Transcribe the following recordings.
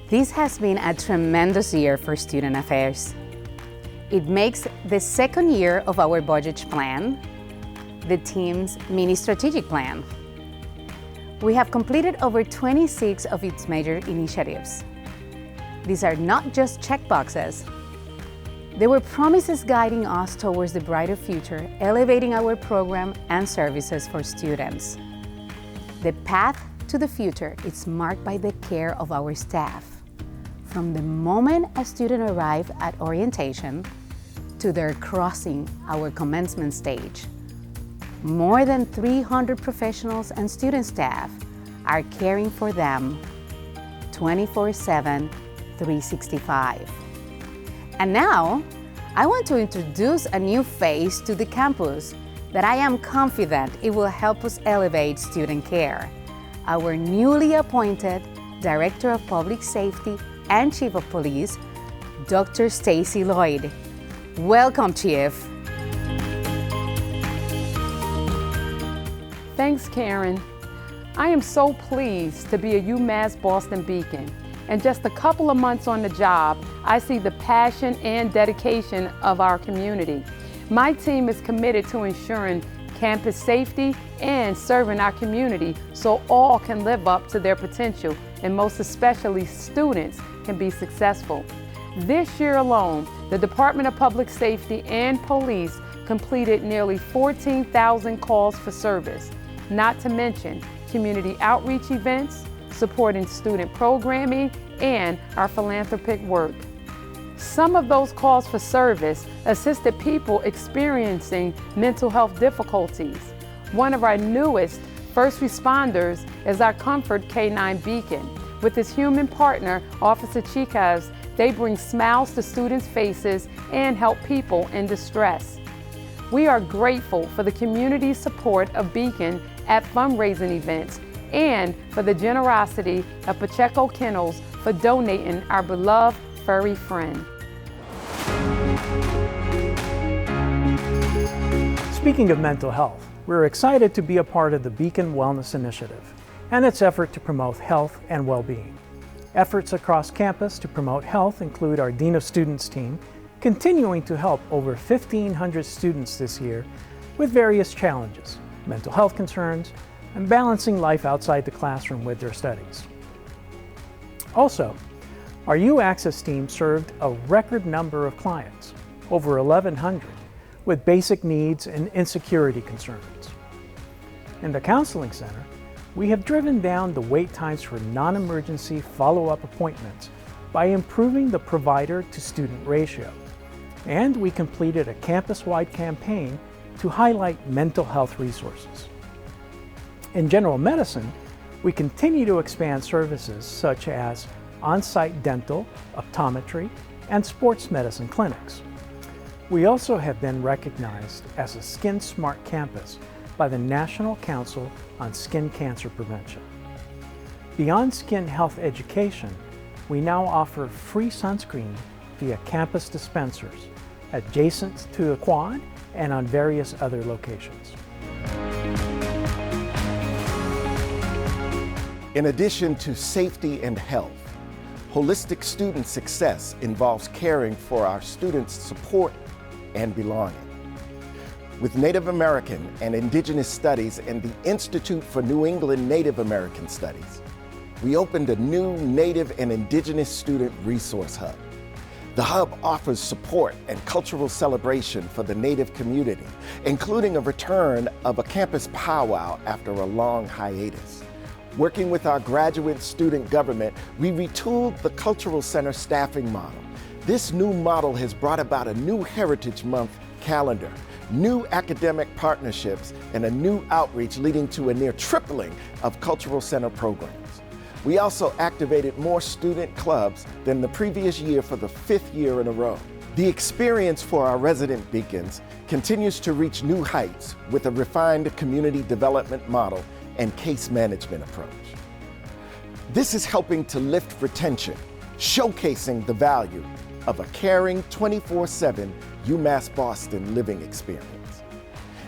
This has been a tremendous year for student affairs. It makes the second year of our budget plan, the team's mini strategic plan. We have completed over 26 of its major initiatives. These are not just checkboxes. They were promises guiding us towards the brighter future, elevating our program and services for students. The path to the future is marked by the care of our staff. From the moment a student arrives at orientation to their crossing our commencement stage, more than 300 professionals and student staff are caring for them 24/7, 365. And now, I want to introduce a new face to the campus that I am confident it will help us elevate student care. Our newly appointed Director of Public Safety and Chief of Police, Dr. Stacy Lloyd. Welcome, Chief. Thanks, Karen. I am so pleased to be a UMass Boston Beacon. In just a couple of months on the job, I see the passion and dedication of our community. My team is committed to ensuring campus safety and serving our community so all can live up to their potential, and most especially students can be successful. This year alone, the Department of Public Safety and Police completed nearly 14,000 calls for service, not to mention community outreach events, supporting student programming, and our philanthropic work. Some of those calls for service assisted people experiencing mental health difficulties. One of our newest first responders is our Comfort K-9 Beacon. With his human partner, Officer Chicas, they bring smiles to students' faces and help people in distress. We are grateful for the community's support of Beacon at fundraising events and for the generosity of Pacheco Kennels for donating our beloved furry friend. Speaking of mental health, we're excited to be a part of the Beacon Wellness Initiative and its effort to promote health and well-being. Efforts across campus to promote health include our Dean of Students team, continuing to help over 1,500 students this year with various challenges, mental health concerns, and balancing life outside the classroom with their studies. Also, our U-Access team served a record number of clients, over 1,100, with basic needs and insecurity concerns. In the Counseling Center, we have driven down the wait times for non-emergency follow-up appointments by improving the provider-to-student ratio. And we completed a campus-wide campaign to highlight mental health resources. In general medicine, we continue to expand services such as on-site dental, optometry, and sports medicine clinics. We also have been recognized as a Skin Smart campus by the National Council on Skin Cancer Prevention. Beyond skin health education, we now offer free sunscreen via campus dispensers adjacent to the quad and on various other locations. In addition to safety and health, holistic student success involves caring for our students' support and belonging. With Native American and Indigenous Studies and the Institute for New England Native American Studies, we opened a new Native and Indigenous Student Resource Hub. The hub offers support and cultural celebration for the Native community, including a return of a campus powwow after a long hiatus. Working with our graduate student government, we retooled the Cultural Center staffing model. This new model has brought about a new Heritage Month calendar, new academic partnerships, and a new outreach leading to a near tripling of Cultural Center programs. We also activated more student clubs than the previous year for the 5th year in a row. The experience for our resident beacons continues to reach new heights with a refined community development model and case management approach. This is helping to lift retention, showcasing the value of a caring 24/7 UMass Boston living experience.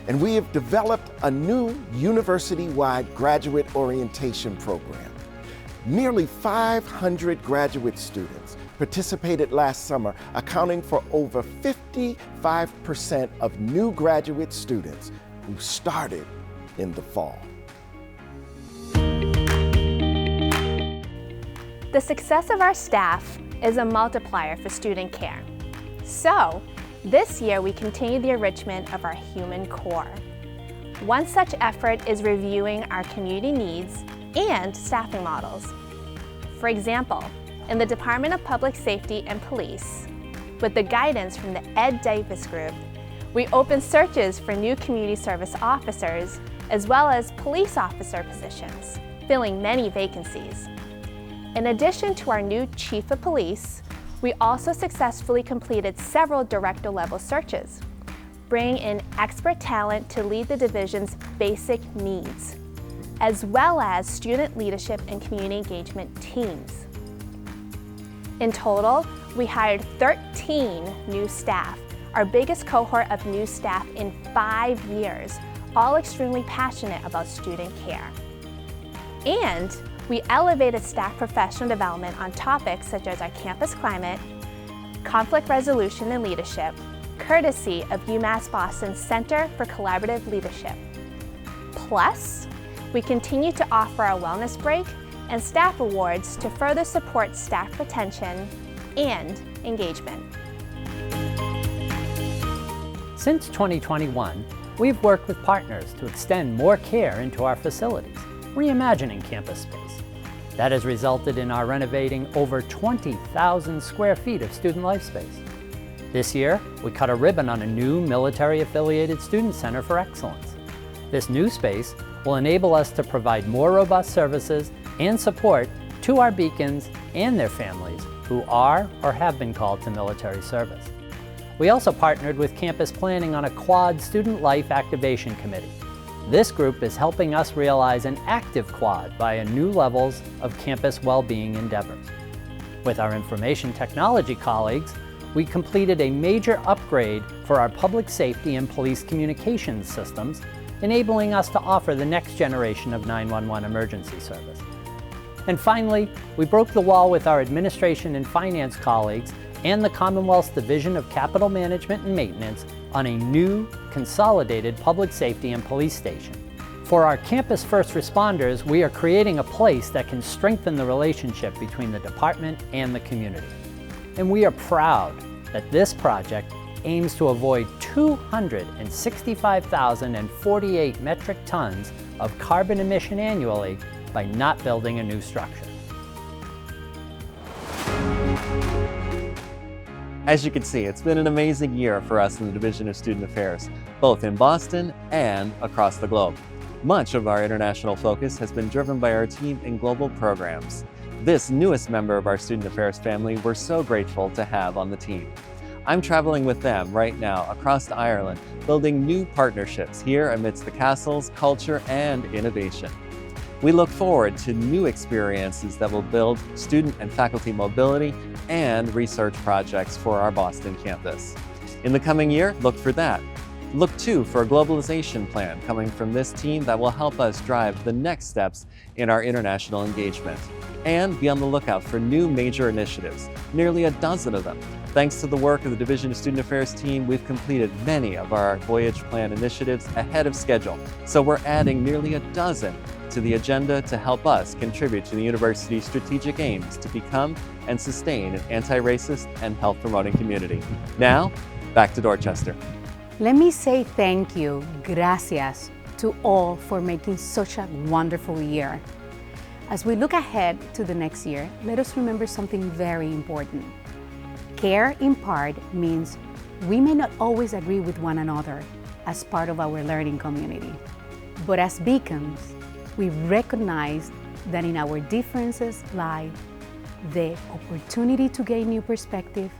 And we have developed a new university-wide graduate orientation program. Nearly 500 graduate students participated last summer, accounting for over 55% of new graduate students who started in the fall. The success of our staff is a multiplier for student care. So, this year we continue the enrichment of our human core. One such effort is reviewing our community needs and staffing models. For example, in the Department of Public Safety and Police, with the guidance from the Ed Davis Group, we opened searches for new community service officers as well as police officer positions, filling many vacancies. In addition to our new Chief of Police, we also successfully completed several director-level searches, bringing in expert talent to lead the division's basic needs, as well as student leadership and community engagement teams. In total, we hired 13 new staff, our biggest cohort of new staff in 5 years, all extremely passionate about student care. And we elevated staff professional development on topics such as our campus climate, conflict resolution and leadership, courtesy of UMass Boston's Center for Collaborative Leadership. Plus, we continue to offer a wellness break and staff awards to further support staff retention and engagement. Since 2021, we've worked with partners to extend more care into our facilities, reimagining campus space. That has resulted in our renovating over 20,000 square feet of student life space. This year, we cut a ribbon on a new military-affiliated student center for excellence. This new space will enable us to provide more robust services and support to our beacons and their families who are or have been called to military service. We also partnered with campus planning on a quad student life activation committee. This group is helping us realize an active quad via new levels of campus well-being endeavors. With our information technology colleagues, we completed a major upgrade for our public safety and police communications systems, enabling us to offer the next generation of 911 emergency service. And finally, we broke the wall with our administration and finance colleagues and the Commonwealth's Division of Capital Management and Maintenance on a new, consolidated public safety and police station. For our campus first responders, we are creating a place that can strengthen the relationship between the department and the community. And we are proud that this project aims to avoid 265,048 metric tons of carbon emission annually by not building a new structure. As you can see, it's been an amazing year for us in the Division of Student Affairs, both in Boston and across the globe. Much of our international focus has been driven by our team in global programs. This newest member of our Student Affairs family we're so grateful to have on the team. I'm traveling with them right now across Ireland, building new partnerships here amidst the castle's culture and innovation. We look forward to new experiences that will build student and faculty mobility and research projects for our Boston campus. In the coming year, look for that. Look too for a globalization plan coming from this team that will help us drive the next steps in our international engagement. And be on the lookout for new major initiatives, nearly a dozen of them. Thanks to the work of the Division of Student Affairs team, we've completed many of our Voyage Plan initiatives ahead of schedule. So we're adding nearly a dozen to the agenda to help us contribute to the university's strategic aims to become and sustain an anti-racist and health-promoting community. Now, back to Dorchester. Let me say thank you, gracias, to all for making such a wonderful year. As we look ahead to the next year, let us remember something very important. Care in part means we may not always agree with one another as part of our learning community. But as beacons, we recognize that in our differences lie the opportunity to gain new perspective,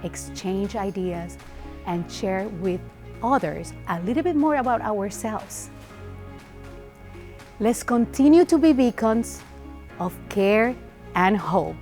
exchange ideas, and share with others a little bit more about ourselves. Let's continue to be beacons of care and hope.